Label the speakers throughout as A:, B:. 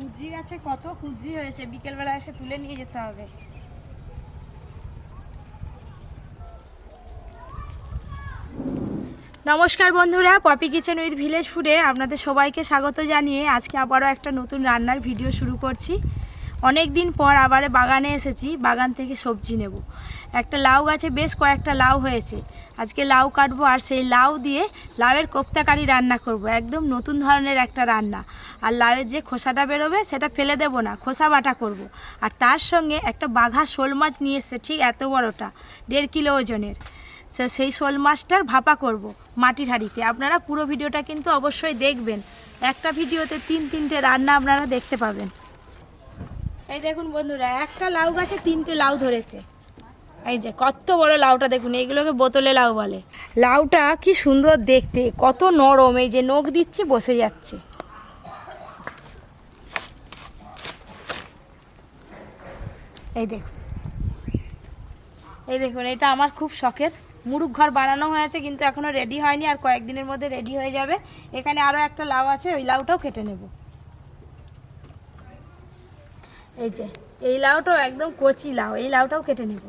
A: কুঁদরি গাছে কত কুঁদরি হয়েছে, বিকেলবেলা এসে তুলে নিয়ে যেতে হবে। নমস্কার বন্ধুরা, পপি কিচেন উইথ ভিলেজ ফুডে আপনাদের সবাইকে স্বাগত জানিয়ে আজকে আবারও একটা নতুন রান্নার ভিডিও শুরু করছি। অনেক দিন পর আবার বাগানে এসেছি, বাগান থেকে সবজি নেব। একটা লাউ গাছে বেশ কয়েকটা লাউ হয়েছে, আজকে লাউ কাটবো আর সেই লাউ দিয়ে লাউয়ের কোপ্তা কারি রান্না করব। একদম নতুন ধরনের একটা রান্না। আর লাউয়ের যে খোসাটা বেরোবে সেটা ফেলে দেবো না, খোসা বাটা করব। আর তার সঙ্গে একটা বাঘা শোল মাছ নিয়ে এসছে, ঠিক এত বড়টা, 1.5 কিলো ওজনের। সেই শোল মাছটার ভাপা করব মাটির হাঁড়িতে। আপনারা পুরো ভিডিওটা কিন্তু অবশ্যই দেখবেন, একটা ভিডিওতে 3-3টে রান্না আপনারা দেখতে পাবেন। এই দেখুন বন্ধুরা, একটা লাউ গাছে 3টে লাউ ধরেছে। এই যে কত বড় লাউটা দেখুন, এইগুলোকে বোতলে লাউ বলে। লাউটা কি সুন্দর দেখতে, কত নরম, এই যে নখ দিচ্ছি বসে যাচ্ছে। এই দেখুন, এই দেখুন, এটা আমার খুব শখের মুরুগ ঘর বানানো হয়েছে, কিন্তু এখনো রেডি হয়নি, আর কয়েকদিনের মধ্যে রেডি হয়ে যাবে। এখানে আরো একটা লাউ আছে, ওই লাউটাও কেটে নেব। এই যে এই লাউটাও একদম কচি লাউ, এই লাউটাও কেটে নেব।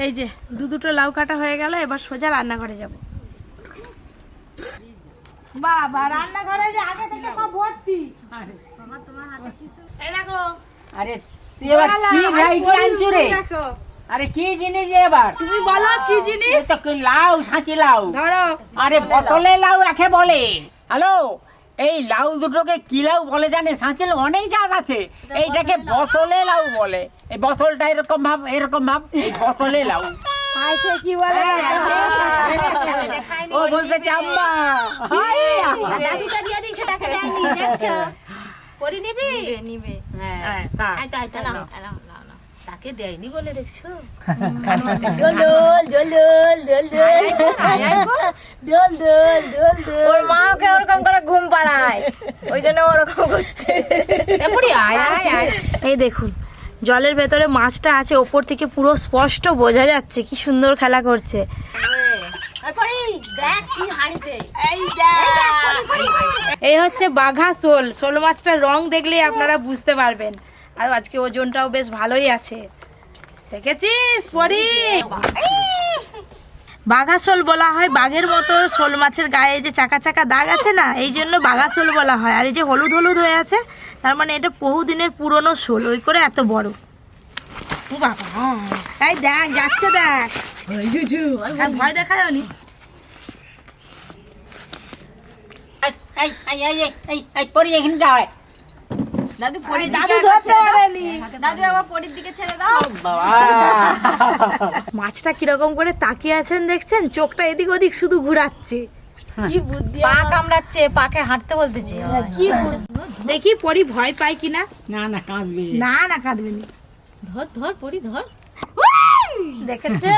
A: এই যে দুটো লাউ কাটা হয়ে গেল, এবার সোজা রান্নাঘরে যাব। বাবা, রান্নাঘরে যে আগে থেকে সব ভর্তি। মামা তোমার হাতে কিছু, এই দেখো।
B: আরে তুই এবার কি ভ্যারাইটি আনছো রে? আরে কি জিনিস এবার?
A: তুমি বলো কি জিনিস?
B: তো কি লাউ, সাঁচি লাউ
A: ধরো।
B: আরে বোতলে লাউ একে বলে। হ্যালো, এই লাউ দুটোকে কি লাউ বলে জানে? সাঁচি লাউ অনেক জাত আছে, এইটাকে বোতলে লাউ বলে। এই বোতলটা এরকম ভাব, এরকম ভাব, এই বোতলে লাউ।
A: আইছে কি বলে?
B: ও বলতে চাম্মা,
C: দাদুটা দিয়ে দিয়েছে, তাকে দেয়নি, দেখছো? পরি নিবি? নিবে।
B: হ্যাঁ তা
C: তাকে দেয়নি বলে দেখছো?
A: জলদল জলদল জলদল জলদল জলদল। ওর মাকে ওরকম করে ঘুম পাড়ায়, ওই জন্য ওরকম করছে। এই দেখুন, জলের ভেতরে মাছটা আছে, ওপর থেকে পুরো স্পষ্ট বোঝা যাচ্ছে, কি সুন্দর খেলা করছে। এই হচ্ছে বাঘা শোল। শোল মাছটার রং দেখলেই আপনারা বুঝতে পারবেন। আর আজকে ওজনটাও বেশ ভালোই আছে, দেখেছিস পরি? বাঘা শোল বলা হয়, বাঘের মতো শোল মাছের গায়ে যে চাকা চাকা দাগ আছে না, এই জন্য বাঘা শোল বলা হয়। আর এই যে হলুদ হলুদ হয়ে আছে, তার মানে এটা বহুদিনের পুরনো শোল, ওই করে এত বড়। ও বাবা, এই দেখ যাচ্ছে, দেখ ভয় দেখায় নি।
B: পরি এখানে যায়।
A: দাদু ধরতে পারেনি, দাদু আবার পরির দিকে ছেড়ে দাও। মাছটা কিরকম করে তাকিয়ে আছেন দেখছেন, চোখটা এদিক ওদিক শুধু ঘুরাচ্ছে। কি বুদ্ধি,
C: পা কামড়াচ্ছে, পাকে হাঁটতে বলতেছে।
A: কি দেখি পরি ভয় পায় কিনা।
B: না না কাঁদবে,
A: না না কাঁদবে না।
C: ধর ধর পরি ধর,
A: দেখেছো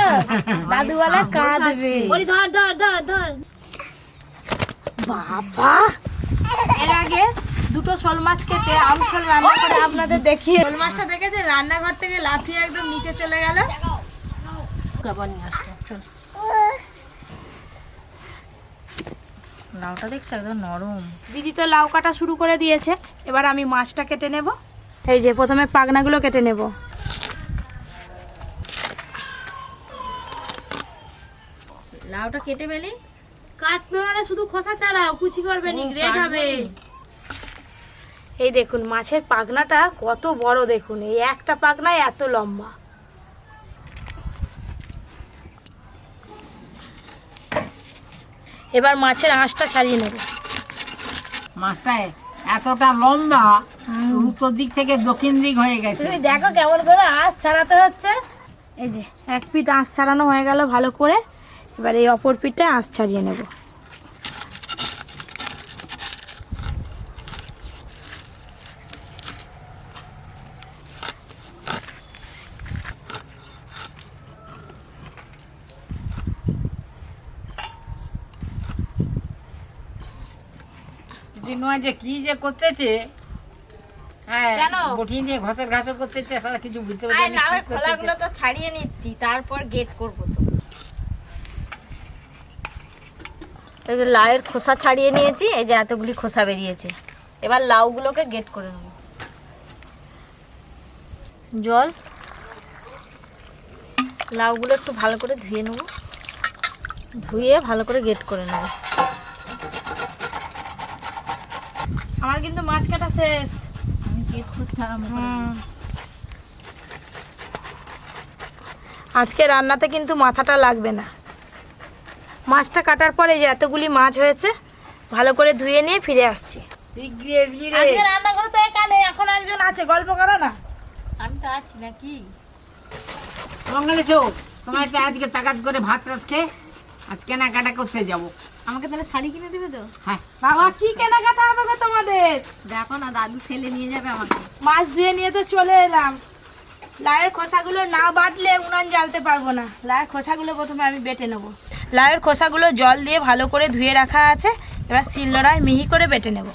A: দাদু বলে কাঁদবে।
C: পরি ধর ধর ধর ধর।
A: বাবা, এর আগে দুটো শোল মাছ কেটে আমশোল রান্না করে আপনাদের দেখিয়ে, শোল মাছটা দেখেছে রান্নাঘর থেকে লাফিয়ে একদম নিচে চলে গেল।
C: লাউটা দেখছো একদম নরম।
A: দিদি তো লাউ কাটা শুরু করে দিয়েছে, এবার আমি মাছটা কেটে নেব। এই যে প্রথমে পাখনাগুলো কেটে নেব।
C: লাউটা কেটে ফেলি।
A: কাটবে মানে শুধু খোসা ছাড়াও, কুচি করবে নি, গ্রেট হবে। এই দেখুন মাছের পাখনাটা কত বড়, দেখুন এই একটা পাখনায় এত লম্বা। এবার মাছের আঁশটা ছাড়িয়ে নেব।
B: মাছটা এতটা লম্বা, উত্তর দিক থেকে দক্ষিণ দিক হয়ে গেছে।
A: তুমি দেখো কেমন করে আঁশ ছাড়াতে হচ্ছে। এই যে এক পিঠ আঁশ ছাড়ানো হয়ে গেল ভালো করে, এবার এই অপর পিঠটা আঁশ ছাড়িয়ে নেব।
B: যে কি যে করতেছে, হ্যাঁ
A: কেন?
B: বটি নিয়ে ঘষের ঘাসর করতেছে, সারা কিছু বুঝতে
C: আর
B: পারছি না।
C: লাউয়ের খোলাগুলো তো ছাড়িয়ে নিচ্ছি, তারপর গেট করবো তো।
D: এই যে লাউয়ের খোসা ছাড়িয়ে নিয়েছি, এই যে এতগুলি খোসা বেরিয়েছে। এবার লাউগুলোকে গেট করে নেব। জল, লাউগুলো একটু ভালো করে ধুয়ে নেব, ধুয়ে ভালো করে গেট করে নেব।
A: আমার কিন্তু মাছ কাটা শেষ। আজকে রান্নাতে কিন্তু মাথাটা লাগবে না। মাছটা কাটার পরে যে এতগুলি মাছ হয়েছে, ভালো করে ধুয়ে নিয়ে ফিরে আসছি। আজকে রান্নাঘরে তো এখানে এখন একজন আছে, গল্প করো না।
D: আমি তো আছি নাকি?
B: বাঙালি চো, তোমার তো আজকে তাকাত করে ভাত রাখতে আর কেনাকাটা করতে যাব।
D: আমাকে তাহলে শাড়ি কিনে দেবে তো?
B: হ্যাঁ
A: বাবা কি কেনাকাটা হবে গো তোমাদের?
D: দেখো না, দাদু ছেলে নিয়ে যাবে আমাকে।
A: মাছ ধুয়ে নিয়ে তো চলে এলাম। লাউয়ের খোসাগুলো না বাটলে উনান জ্বালতে পারবো না। লাউয়ের খোসাগুলো প্রথমে আমি বেটে নেব। লাউয়ের খোসাগুলো জল দিয়ে ভালো করে ধুয়ে রাখা আছে, এবার শিলনোড়ায় মিহি করে বেটে নেব।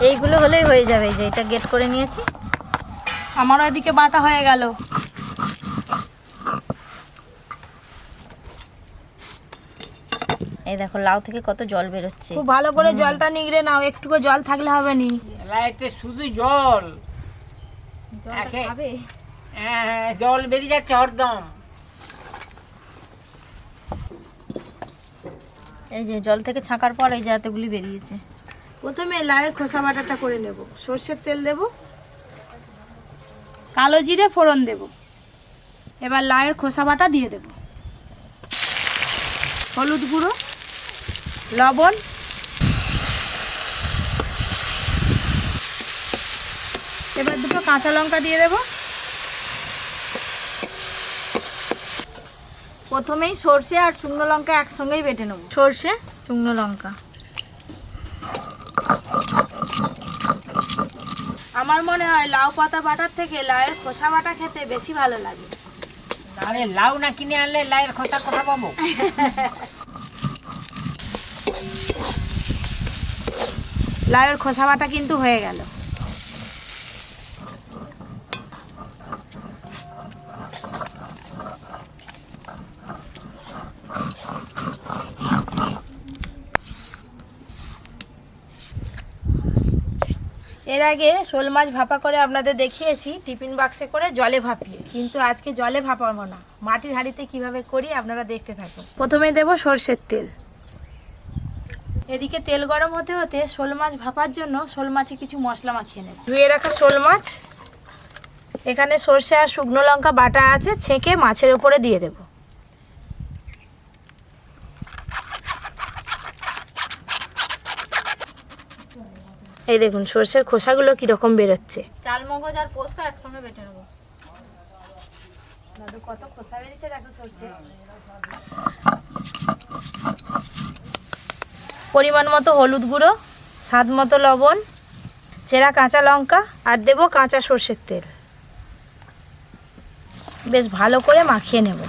D: এইগুলো হলেই হয়ে যাবে। এই যে এটা গেট করে নিয়েছি।
A: আমারও এদিকে বাটা হয়ে গেল।
D: এই দেখো লাউ থেকে কত জল বেরোচ্ছে।
A: খুব ভালো করে জলটা নিগড়ে নাও, একটুকু জল থাকলে হবে নি।
B: লাইতে শুধু জল,
D: খাবে?
B: হ্যাঁ জল বেরিয়ে যাচ্ছে হরদম।
D: এই যে জল থেকে ছাকার পর এই যে এতগুলি বেরিয়েছে।
A: প্রথমে লাউয়ের খোসা বাটাটা করে নেব। সর্ষের তেল দেব, কালো জিরে ফোড়ন দেব। এবার লাউয়ের খোসা বাটা দিয়ে দেব, হলুদ গুঁড়ো, লবণ, এবার দুটো কাঁচা লঙ্কা দিয়ে দেব।
D: প্রথমেই সর্ষে আর শুকনো লঙ্কা একসঙ্গেই বেটে নেব। সর্ষে, শুকনো লঙ্কা।
A: আমার মনে হয় লাউ পাতা বাটার থেকে লাউয়ের খোসা বাটা খেতে বেশি ভালো লাগে।
B: আরে লাউ না কিনে আনলে লাউয়ের খোসা কোথা পাবো?
A: লাউয়ের খোসা বাটা কিন্তু হয়ে গেল। এর আগে শোল মাছ ভাপা করে আপনাদের দেখিয়েছি টিফিন বাক্সে করে জলে ভাপিয়ে, কিন্তু আজকে জলে ভাপাবো না, মাটির হাঁড়িতে কিভাবে করি আপনারা দেখতে থাকুন। প্রথমে দেব সর্ষের তেল। এদিকে তেল গরম হতে হতে শোল মাছ ভাপার জন্য শোল মাছে কিছু মশলা মাখিয়ে নেব। ধুয়ে রাখা শোল মাছ, এখানে সর্ষে আর শুকনো লঙ্কা বাটা আছে, ছেঁকে মাছের উপরে দিয়ে দেব। এই দেখুন সর্ষের খোসাগুলো কিরকম বেরোচ্ছে।
D: চাল মগজ আর পোস্ত একসঙ্গে বেটে নেব।
A: দাদু কত খোসা বেরিয়েছে দেখো সর্ষে। পরিমাণ মতো হলুদ গুঁড়ো, স্বাদ মতো লবণ, চেরা কাঁচা লঙ্কা আর দেব কাঁচা সর্ষের তেল। বেশ ভালো করে মাখিয়ে নেব।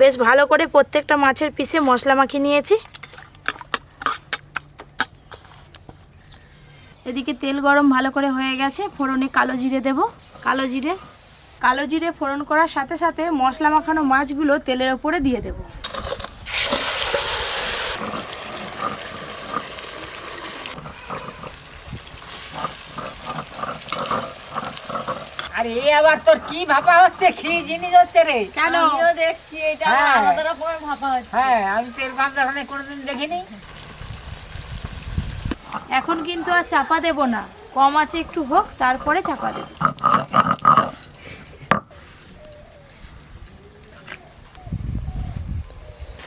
A: বেশ ভালো করে প্রত্যেকটা মাছের পিসে মশলা মাখিয়ে নিয়েছি। এদিকে তেল গরম ভালো করে হয়ে গেছে, ফোড়নে কালো জিরে দেব। কালো জিরে ফোড়ন করার সাথে সাথে মশলা মাখানো মাছগুলো তেলের ওপরে দিয়ে দেব।
B: আরে আবার তোর কি ভাপা হচ্ছে, কি জিনিস হচ্ছে রে?
A: কেন?
D: আমিও দেখছি এটা আবার
B: হ্যাঁ।
D: আলাদা রকমের ভাপা হচ্ছে।
B: হ্যাঁ আমি তো এর বাপ দেখানে কোনোদিন দেখিনি।
A: এখন কিন্তু আর চাপা দেব না, কম আছে একটু হোক, তারপরে চাপা দেব।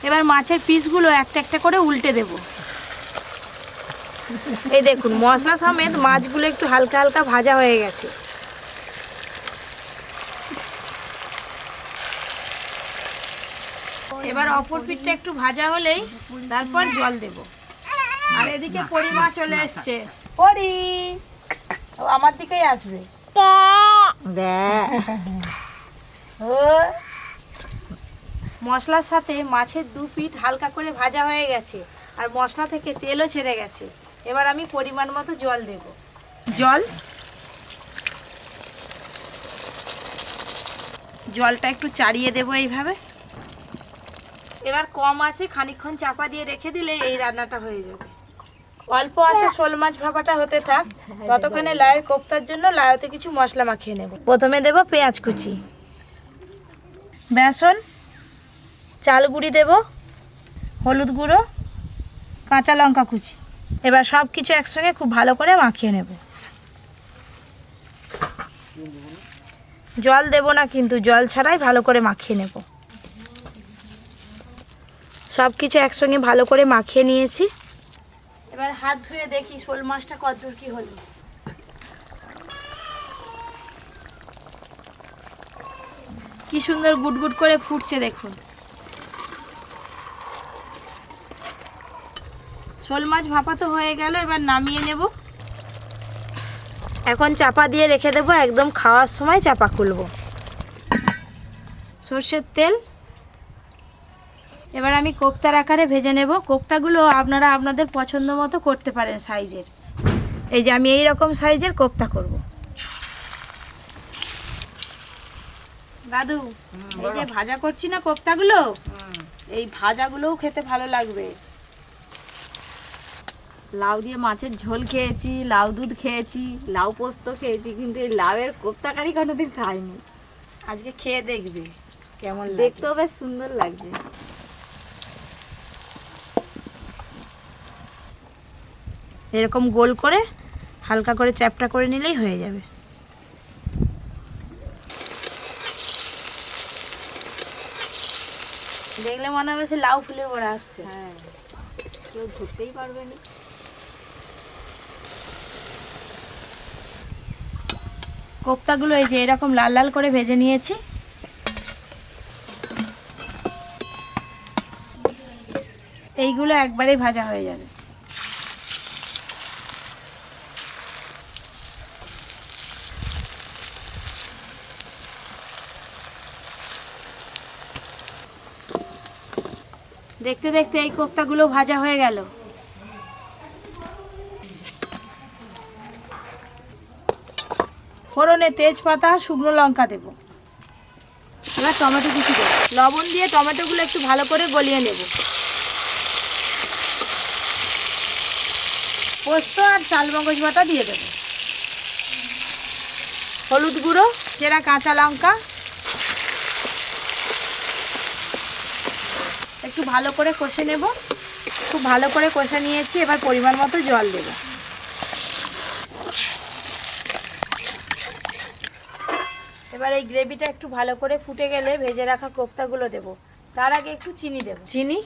A: এবার মাছের পিসগুলো একটা একটা করে উল্টে দেব। এই দেখুন মশলা সমেত মাছগুলো একটু হালকা হালকা ভাজা হয়ে গেছে। এবার অপর পিঠটা একটু ভাজা হলেই তারপর জল দেব। আর এদিকে পরি মা চলে এসছে। পরি ও আমার দিকেই আসবে। ও মশলার সাথে মাছের 2 পিঠ হালকা করে ভাজা হয়ে গেছে আর মশলা থেকে তেলও ছেড়ে গেছে। এবার আমি পরিমাণ মতো জল দেব। জলটা একটু চাড়িয়ে দেবো এইভাবে। এবার কম আছে খানিকক্ষণ চাপা দিয়ে রেখে দিলে এই রান্নাটা হয়ে যাবে। অল্প আছে শোল মাছ ভাপাটা হতে থাক, ততক্ষণে লাউয়ের কোপ্তার জন্য লাউতে কিছু মশলা মাখিয়ে নেব। প্রথমে দেব পেঁয়াজ কুচি, বেসন, চাল গুঁড়ি দেব, হলুদ গুঁড়ো, কাঁচা লঙ্কা কুচি। এবার সব কিছু একসঙ্গে খুব ভালো করে মাখিয়ে নেব। জল দেব না কিন্তু, জল ছাড়াই ভালো করে মাখিয়ে নেব। সব কিছু একসঙ্গে ভালো করে মাখিয়ে নিয়েছি। এবার হাত ধুয়ে দেখি শোল মাছটা কতদূর কি হলো। কি সুন্দর গুটগুট করে ফুটছে দেখুন। শোল মাছ ভাপা তো হয়ে গেল, এবার নামিয়ে নেব। এখন চাপা দিয়ে রেখে দেবো, একদম খাওয়ার সময় চাপা খুলবো। সর্ষের তেল। এবার আমি কোপ্তার আকারে ভেজে নেব। কোপ্তাগুলো আপনারা আপনাদের পছন্দ মতো করতে পারেন সাইজের। এই যে আমি এই রকম সাইজের কোপ্তা করব। দাদু, এই যে ভাজা করছি না কোপ্তাগুলো, এই ভাজাগুলোও খেতে ভালো লাগবে।
D: লাউ দিয়ে মাছের ঝোল খেয়েছি, লাউ দুধ খেয়েছি, লাউ পোস্ত খেয়েছি, কিন্তু এই লাউয়ের কোপ্তা কারি কোনোদিন খাইনি।
A: আজকে খেয়ে দেখবে কেমন লাগে।
D: দেখতেও বেশ সুন্দর লাগছে।
A: এরকম গোল করে হালকা করে চ্যাপটা করে নিলেই হয়ে যাবে। দেখলে মনে হবে সে লাউ ফুলের বড়া আসছে।
D: হ্যাঁ, কেউ ধরতেই পারবে না।
A: কোপ্তাগুলো এই যে এরকম লাল লাল করে ভেজে নিয়েছি। এইগুলো একবারেই ভাজা হয়ে যাবে। দেখতে দেখতে এই কোপ্তাগুলো ভাজা হয়ে গেল। ফোড়নে তেজপাতা, শুকনো লঙ্কা দেব। এবার টমেটো কুচি দেব। লবণ দিয়ে টমেটোগুলো একটু ভালো করে গলিয়ে নেব। পোস্ত আর চালমগজ বাটা দিয়ে দেব। হলুদ গুঁড়ো, চেরা কাঁচা লঙ্কা, একটু ভালো করে কষে নেব। খুব ভালো করে কষে নিয়েছি। এবার পরিমাণ মতো জল দেব। এবার এই গ্রেভিটা একটু ভালো করে ফুটে গেলে ভেজে রাখা কোপ্তাগুলো দেব। তার আগে একটু চিনি দেব। চিনি,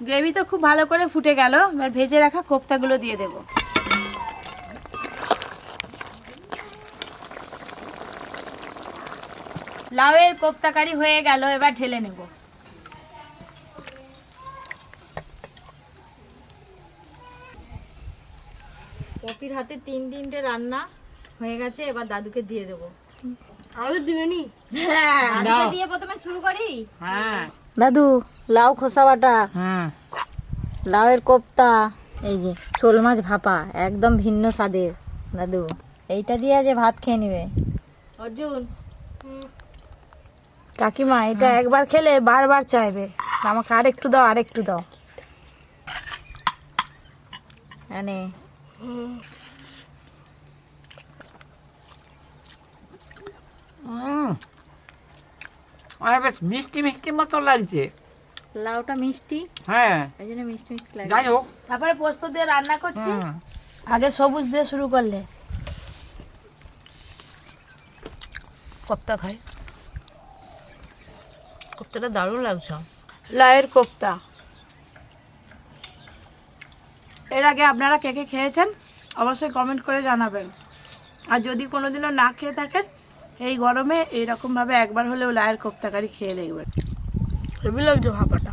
A: গ্রেভি তো খুব ভালো করে ফুটে গেল। এবার ভেজে রাখা কোপ্তাগুলো দিয়ে দেব। লাউয়ের কোপ্তা কারি হয়ে গেল, এবার ঢেলে নেব।
D: পপির হাতে 3-3টে রান্না হয়ে গেছে, এবার দাদুকে দিয়ে দেবো।
C: আমাদের দিবে নি?
D: হ্যাঁ, দাদুকে দিয়ে প্রথমে শুরু করি।
B: হ্যাঁ
D: দাদু, লাউ খোসা বাটা,
B: হ্যাঁ
D: লাউয়ের কোপ্তা, এই যে শোল মাছ ভাপা, একদম ভিন্ন স্বাদের। দাদু, এইটা দিয়ে যে ভাত খেয়ে নিবে। অর্জুন,
A: কাকিমা, এটা একবার খেলে বারবার চাইবে, আমাকে আরেকটু দাও, আরেকটু দাও।
D: মানে
B: বেশ মিষ্টি মিষ্টি মতো লাগছে।
D: লাউটা মিষ্টি,
B: হ্যাঁ
D: এই জন্য মিষ্টি মিষ্টি লাগে।
B: যাই হোক,
A: তারপরে পোস্ত দিয়ে রান্না করছি।
B: হুম।
A: আগে সবুজ দিয়ে শুরু করলে।
C: কোপ্তা খাই, কোপ্তাটা দারুণ লাগছে।
A: লাউয়ের কোপ্তা এর আগে আপনারা কে কে খেয়েছেন অবশ্যই কমেন্ট করে জানাবেন। আর যদি কোনোদিনও না খেয়ে থাকেন, এই গরমে এইরকমভাবে একবার হলেও লাউয়ের কোপ্তা কারি খেয়ে দেখবেন। হেভি লাগছে ভাপাটা।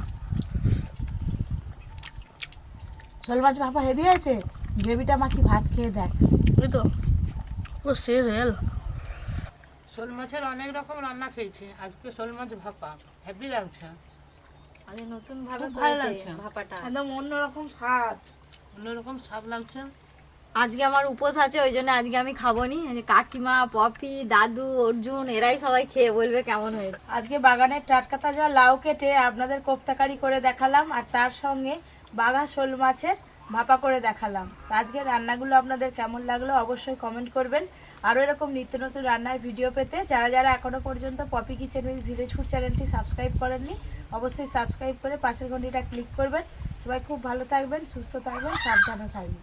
A: শোল মাছ ভাপা হেভি আছে। গ্রেভিটা মাখি ভাত খেয়ে দেখ।
C: এই তো
A: পুরো শেষ হয়ে গেল।
C: শোল মাছের অনেক রকম রান্না খেয়েছি, আজকে শোল মাছ ভাপা হেভি লাগছে,
D: আরে নতুন ভাবে
C: খুব ভালো
D: করেছে
C: লাগছে।
D: ভাপাটা।
A: একদম অন্যরকম স্বাদ।
C: অন্যরকম স্বাদ লাগছে।
D: আজকে আমার উপোস আছে, ওই জন্য আজকে আমি খাবো নি। এই যে কাকিমা, পপি, দাদু, অর্জুন এরাই সবাই খেয়ে বলবে কেমন হয়েছে।
A: আজকে বাগানের টাটকা তাজা লাউ কেটে আপনাদের কোপ্তাকারি করে দেখালাম, আর তার সঙ্গে বাঘা শোল মাছের ভাপা করে দেখালাম। তো আজকে রান্নাগুলো আপনাদের কেমন লাগলো অবশ্যই কমেন্ট করবেন। আরও এরকম নিত্য নতুন রান্নার ভিডিও পেতে যারা যারা এখনো পর্যন্ত Popy kitchen with village food চ্যানেলটি সাবস্ক্রাইব করেননি, অবশ্যই সাবস্ক্রাইব করে পাশের ঘন্টিটা ক্লিক করবেন। সবাই খুব ভালো থাকবেন, সুস্থ থাকবেন, সাবধানে থাকবেন।